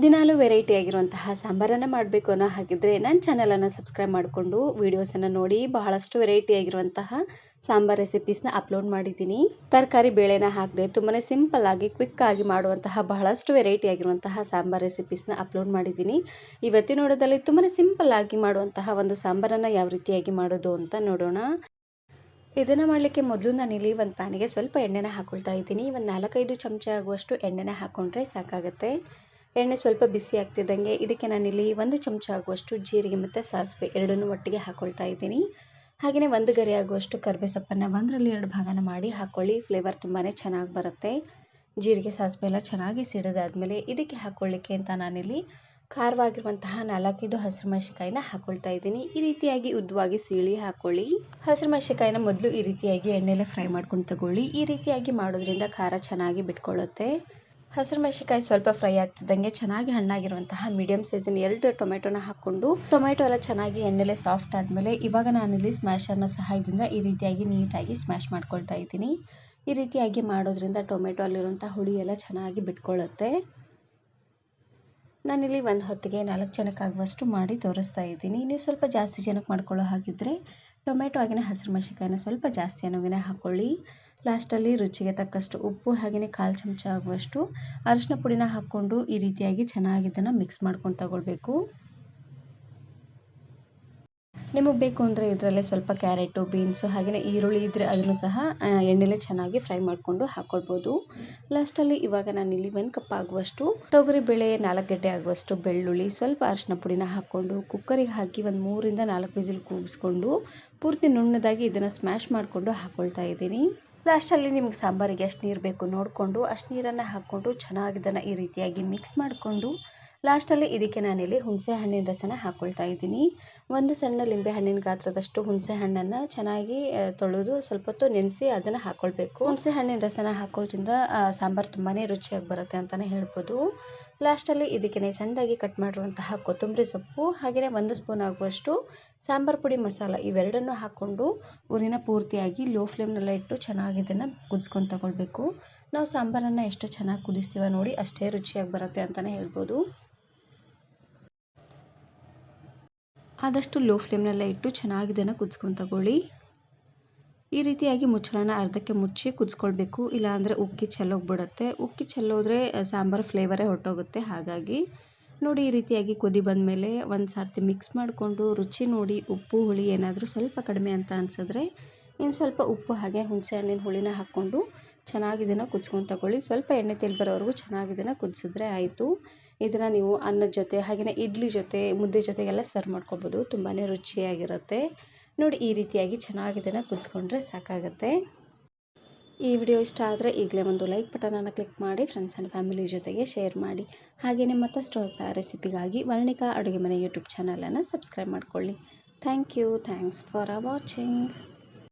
ದಿನಾಲು ವೆರೈಟಿ ಆಗಿರುವಂತಹ ಸಾಂಬಾರನ್ನು ಮಾಡಬೇಕು ಅನ್ನೋ ಹಾಗಿದ್ರೆ ನನ್ನ ಚಾನಲನ್ನು ಸಬ್ಸ್ಕ್ರೈಬ್ ಮಾಡಿಕೊಂಡು ವೀಡಿಯೋಸನ್ನು ನೋಡಿ ಬಹಳಷ್ಟು ವೆರೈಟಿ ಆಗಿರುವಂತಹ ಸಾಂಬಾರ್ ರೆಸಿಪೀಸ್ನ ಅಪ್ಲೋಡ್ ಮಾಡಿದ್ದೀನಿ. ತರಕಾರಿ ಬೇಳೆನ ಹಾಕದೆ ತುಂಬಾ ಸಿಂಪಲ್ ಆಗಿ ಕ್ವಿಕ್ ಆಗಿ ಮಾಡುವಂತಹ ಬಹಳಷ್ಟು ವೆರೈಟಿ ಆಗಿರುವಂತಹ ಸಾಂಬಾರ್ ರೆಸಿಪೀಸ್ನ ಅಪ್ಲೋಡ್ ಮಾಡಿದ್ದೀನಿ. ಇವತ್ತಿನ ನೋಡೋದಲ್ಲಿ ತುಂಬಾ ಸಿಂಪಲ್ ಆಗಿ ಮಾಡುವಂತಹ ಒಂದು ಸಾಂಬಾರನ್ನು ಯಾವ ರೀತಿಯಾಗಿ ಮಾಡೋದು ಅಂತ ನೋಡೋಣ. ಇದನ್ನು ಮಾಡಲಿಕ್ಕೆ ಮೊದಲು ನಾನಿಲ್ಲಿ ಒಂದು ಪ್ಯಾನಿಗೆ ಸ್ವಲ್ಪ ಎಣ್ಣೆನ ಹಾಕೊಳ್ತಾ ಇದ್ದೀನಿ. ಒಂದು 4-5 ಚಮಚ ಆಗುವಷ್ಟು ಎಣ್ಣೆನ ಹಾಕ್ಕೊಂಡ್ರೆ ಸಾಕಾಗುತ್ತೆ. ಎಣ್ಣೆ ಸ್ವಲ್ಪ ಬಿಸಿ ಆಗ್ತಿದ್ದಂಗೆ ಇದಕ್ಕೆ ನಾನಿಲ್ಲಿ 1 ಚಮಚ ಆಗುವಷ್ಟು ಜೀರಿಗೆ ಮತ್ತು ಸಾಸಿವೆ ಎರಡನ್ನೂ ಒಟ್ಟಿಗೆ ಹಾಕ್ಕೊಳ್ತಾ ಇದ್ದೀನಿ. ಹಾಗೆಯೇ 1 ಗರಿ ಆಗುವಷ್ಟು ಕರಿಬೇವು ಸೊಪ್ಪನ್ನು 1ರಲ್ಲಿ 2 ಭಾಗನ ಮಾಡಿ ಹಾಕ್ಕೊಳ್ಳಿ. ಫ್ಲೇವರ್ ತುಂಬಾ ಚೆನ್ನಾಗಿ ಬರುತ್ತೆ. ಜೀರಿಗೆ ಸಾಸಿವೆ ಎಲ್ಲ ಚೆನ್ನಾಗಿ ಸಿಡಿದಾದ್ಮೇಲೆ ಇದಕ್ಕೆ ಹಾಕ್ಕೊಳ್ಳಿಕ್ಕೆ ಅಂತ ನಾನಿಲ್ಲಿ ಖಾರವಾಗಿರುವಂತಹ 4-5 ಹಸಿರು ಮೆಣಸಿನಕಾಯಿನ ಹಾಕ್ಕೊಳ್ತಾ ಇದ್ದೀನಿ. ಈ ರೀತಿಯಾಗಿ ಉದ್ದವಾಗಿ ಸೀಳಿ ಹಾಕ್ಕೊಳ್ಳಿ. ಹಸಿರು ಮೆಣಸಿನಕಾಯಿನ ಮೊದಲು ಈ ರೀತಿಯಾಗಿ ಎಣ್ಣೆಲೆ ಫ್ರೈ ಮಾಡ್ಕೊಂಡು ತಗೊಳ್ಳಿ. ಈ ರೀತಿಯಾಗಿ ಮಾಡೋದ್ರಿಂದ ಖಾರ ಚೆನ್ನಾಗಿ ಬಿಟ್ಕೊಳ್ಳುತ್ತೆ. ಹಸಿರು ಮೆಣಸಿನಕಾಯಿ ಸ್ವಲ್ಪ ಫ್ರೈ ಆಗ್ತಿದ್ದಂಗೆ ಚೆನ್ನಾಗಿ ಹಣ್ಣಾಗಿರುವಂತಹ ಮೀಡಿಯಂ ಸೈಜಿನ 2 ಟೊಮೆಟೊನ ಹಾಕ್ಕೊಂಡು ಟೊಮೆಟೊ ಎಲ್ಲ ಚೆನ್ನಾಗಿ ಎಣ್ಣೆಲೆ ಸಾಫ್ಟ್ ಆದಮೇಲೆ ಇವಾಗ ನಾನಿಲ್ಲಿ ಸ್ಮ್ಯಾಶರ್ನ ಸಹಾಯದಿಂದ ಈ ರೀತಿಯಾಗಿ ನೀಟಾಗಿ ಸ್ಮ್ಯಾಶ್ ಮಾಡ್ಕೊಳ್ತಾ ಇದ್ದೀನಿ. ಈ ರೀತಿಯಾಗಿ ಮಾಡೋದ್ರಿಂದ ಟೊಮೆಟೊ ಅಲ್ಲಿರುವಂಥ ಹುಳಿ ಎಲ್ಲ ಚೆನ್ನಾಗಿ ಬಿಟ್ಕೊಳ್ಳುತ್ತೆ. ನಾನಿಲ್ಲಿ ಒಂದು ಹೊತ್ತಿಗೆ 4 ಜನಕ್ಕಾಗುವಷ್ಟು ಮಾಡಿ ತೋರಿಸ್ತಾ ಇದ್ದೀನಿ. ನೀವು ಸ್ವಲ್ಪ ಜಾಸ್ತಿ ಜನಕ್ಕೆ ಮಾಡ್ಕೊಳ್ಳೋ ಹಾಗಿದ್ದರೆ ಟೊಮೆಟೊ ಹಾಗೆಯೇ ಹಸಿರು ಮೆಣಸಿನಕಾಯಿನ ಸ್ವಲ್ಪ ಜಾಸ್ತಿ ಅನ್ನೋಗೇ ಹಾಕ್ಕೊಳ್ಳಿ. ಲಾಸ್ಟಲ್ಲಿ ರುಚಿಗೆ ತಕ್ಕಷ್ಟು ಉಪ್ಪು ಹಾಗೆಯೇ 1/4 ಚಮಚ ಆಗುವಷ್ಟು ಅರಿಶಿನ ಪುಡಿನ ಹಾಕ್ಕೊಂಡು ಈ ರೀತಿಯಾಗಿ ಚೆನ್ನಾಗಿ ಇದನ್ನು ಮಿಕ್ಸ್ ಮಾಡ್ಕೊಂಡು ತಗೊಳ್ಬೇಕು. ನಿಮಗೆ ಬೇಕು ಅಂದರೆ ಇದರಲ್ಲೇ ಸ್ವಲ್ಪ ಕ್ಯಾರೆಟು, ಬೀನ್ಸು ಹಾಗೆಯೇ ಈರುಳ್ಳಿ ಇದ್ದರೆ ಅದನ್ನು ಸಹ ಎಣ್ಣೆಲೆ ಚೆನ್ನಾಗಿ ಫ್ರೈ ಮಾಡಿಕೊಂಡು ಹಾಕ್ಕೊಳ್ಬೋದು. ಲಾಸ್ಟಲ್ಲಿ ಇವಾಗ ನಾನಿಲ್ಲಿ 1 ಕಪ್ ಆಗುವಷ್ಟು ತೊಗರಿಬೇಳೆ, 4 ಗೆಡ್ಡೆ ಆಗುವಷ್ಟು ಬೆಳ್ಳುಳ್ಳಿ, ಸ್ವಲ್ಪ ಅರಿಶಿನ ಪುಡಿನ ಹಾಕ್ಕೊಂಡು ಕುಕ್ಕರಿಗೆ ಹಾಕಿ ಒಂದು 3ರಿಂದ 4 ವಿಸಿಲ್ ಕೂಗಿಸ್ಕೊಂಡು ಪೂರ್ತಿ ನುಣ್ಣದಾಗಿ ಇದನ್ನು ಸ್ಮ್ಯಾಶ್ ಮಾಡಿಕೊಂಡು ಹಾಕ್ಕೊಳ್ತಾ ಇದ್ದೀನಿ. ಲಾಸ್ಟಲ್ಲಿ ನಿಮಗೆ ಸಾಂಬಾರಿಗೆ ಎಷ್ಟು ನೀರು ಬೇಕು ನೋಡಿಕೊಂಡು ಅಷ್ಟು ನೀರನ್ನು ಹಾಕ್ಕೊಂಡು ಚೆನ್ನಾಗಿ ಇದನ್ನು ಈ ರೀತಿಯಾಗಿ ಮಿಕ್ಸ್ ಮಾಡಿಕೊಂಡು ಲಾಸ್ಟಲ್ಲಿ ಇದಕ್ಕೆ ನಾನಿಲ್ಲಿ ಹುಣಸೆ ಹಣ್ಣಿನ ರಸನ ಹಾಕ್ಕೊಳ್ತಾ ಇದ್ದೀನಿ. 1 ಸಣ್ಣ ಲಿಂಬೆ ಹಣ್ಣಿನ ಗಾತ್ರದಷ್ಟು ಹುಣಸೆ ಹಣ್ಣನ್ನು ಚೆನ್ನಾಗಿ ತೊಳೆದು ಸ್ವಲ್ಪ ಹೊತ್ತು ನೆನೆಸಿ ಅದನ್ನು ಹಾಕ್ಕೊಳ್ಬೇಕು. ಹುಣಸೆ ಹಣ್ಣಿನ ರಸನ ಹಾಕೋದ್ರಿಂದ ಸಾಂಬಾರು ತುಂಬಾ ರುಚಿಯಾಗಿ ಬರುತ್ತೆ ಅಂತಲೇ ಹೇಳ್ಬೋದು. ಲಾಸ್ಟಲ್ಲಿ ಇದಕ್ಕೆ ಸಣ್ಣದಾಗಿ ಕಟ್ ಮಾಡಿರುವಂತಹ ಕೊತ್ತಂಬರಿ ಸೊಪ್ಪು ಹಾಗೆಯೇ 1 ಸ್ಪೂನ್ ಆಗುವಷ್ಟು ಸಾಂಬಾರು ಪುಡಿ ಮಸಾಲ ಇವೆರಡನ್ನೂ ಹಾಕ್ಕೊಂಡು ಊರಿನ ಪೂರ್ತಿಯಾಗಿ ಲೋ ಫ್ಲೇಮ್ನಲ್ಲೇ ಇಟ್ಟು ಚೆನ್ನಾಗಿ ಇದನ್ನು ಕುದಿಸ್ಕೊಂಡು ತಗೊಳ್ಬೇಕು. ನಾವು ಸಾಂಬಾರನ್ನು ಎಷ್ಟು ಚೆನ್ನಾಗಿ ಕುದಿಸ್ತೀವ ನೋಡಿ ಅಷ್ಟೇ ರುಚಿಯಾಗಿ ಬರುತ್ತೆ ಅಂತಲೇ ಹೇಳ್ಬೋದು. ಆದಷ್ಟು ಲೋ ಫ್ಲೇಮ್ನಲ್ಲೇ ಇಟ್ಟು ಚೆನ್ನಾಗಿ ಇದನ್ನು ಕುದಿಸ್ಕೊಂಡು ತಗೊಳ್ಳಿ. ಈ ರೀತಿಯಾಗಿ ಮುಚ್ಚಳನ ಅರ್ಧಕ್ಕೆ ಮುಚ್ಚಿ ಕುದಿಸ್ಕೊಳ್ಬೇಕು. ಇಲ್ಲಾಂದರೆ ಉಕ್ಕಿ ಚೆಲ್ಲೋಗ್ಬಿಡುತ್ತೆ. ಉಕ್ಕಿ ಚೆಲ್ಲೋದ್ರೆ ಸಾಂಬಾರು ಫ್ಲೇವರೇ ಹೊರಟೋಗುತ್ತೆ. ಹಾಗಾಗಿ ನೋಡಿ ಈ ರೀತಿಯಾಗಿ ಕುದಿ ಬಂದಮೇಲೆ ಒಂದು ಸಾರ್ತಿ ಮಿಕ್ಸ್ ಮಾಡಿಕೊಂಡು ರುಚಿ ನೋಡಿ ಉಪ್ಪು ಹುಳಿ ಏನಾದರೂ ಸ್ವಲ್ಪ ಕಡಿಮೆ ಅಂತ ಅನಿಸಿದ್ರೆ ಇನ್ನು ಸ್ವಲ್ಪ ಉಪ್ಪು ಹಾಗೆ ಹುಣಸೆ ಹಣ್ಣಿನ ಹುಳಿನ ಹಾಕ್ಕೊಂಡು ಚೆನ್ನಾಗಿ ಇದನ್ನು ಕುದಿಸ್ಕೊಂಡು ತಗೊಳ್ಳಿ. ಸ್ವಲ್ಪ ಎಣ್ಣೆ ತೆಲ್ ಬರೋವರೆಗೂ ಚೆನ್ನಾಗಿ ಇದನ್ನು ಕುದಿಸಿದ್ರೆ ಆಯಿತು. ಇದನ್ನು ನೀವು ಅನ್ನದ ಜೊತೆ ಹಾಗೆಯೇ ಇಡ್ಲಿ ಜೊತೆ ಮುದ್ದೆ ಜೊತೆಗೆಲ್ಲ ಸರ್ವ್ ಮಾಡ್ಕೊಬೋದು. ತುಂಬಾ ರುಚಿಯಾಗಿರುತ್ತೆ. ನೋಡಿ ಈ ರೀತಿಯಾಗಿ ಚೆನ್ನಾಗಿ ಇದನ್ನು ಕುದಿಸ್ಕೊಂಡ್ರೆ ಸಾಕಾಗುತ್ತೆ. ಈ ವಿಡಿಯೋ ಇಷ್ಟ ಆದರೆ ಈಗಲೇ ಒಂದು ಲೈಕ್ ಬಟನನ್ನು ಕ್ಲಿಕ್ ಮಾಡಿ ಫ್ರೆಂಡ್ಸ್ ಆ್ಯಂಡ್ ಫ್ಯಾಮಿಲಿ ಜೊತೆಗೆ ಶೇರ್ ಮಾಡಿ. ಹಾಗೆಯೇ ಮತ್ತಷ್ಟು ಹೊಸ ರೆಸಿಪಿಗಾಗಿ ವರ್ಣಿಕಾ ಅಡುಗೆ ಮನೆ ಯೂಟ್ಯೂಬ್ ಚಾನಲನ್ನು ಸಬ್ಸ್ಕ್ರೈಬ್ ಮಾಡ್ಕೊಳ್ಳಿ. Thanks for watching.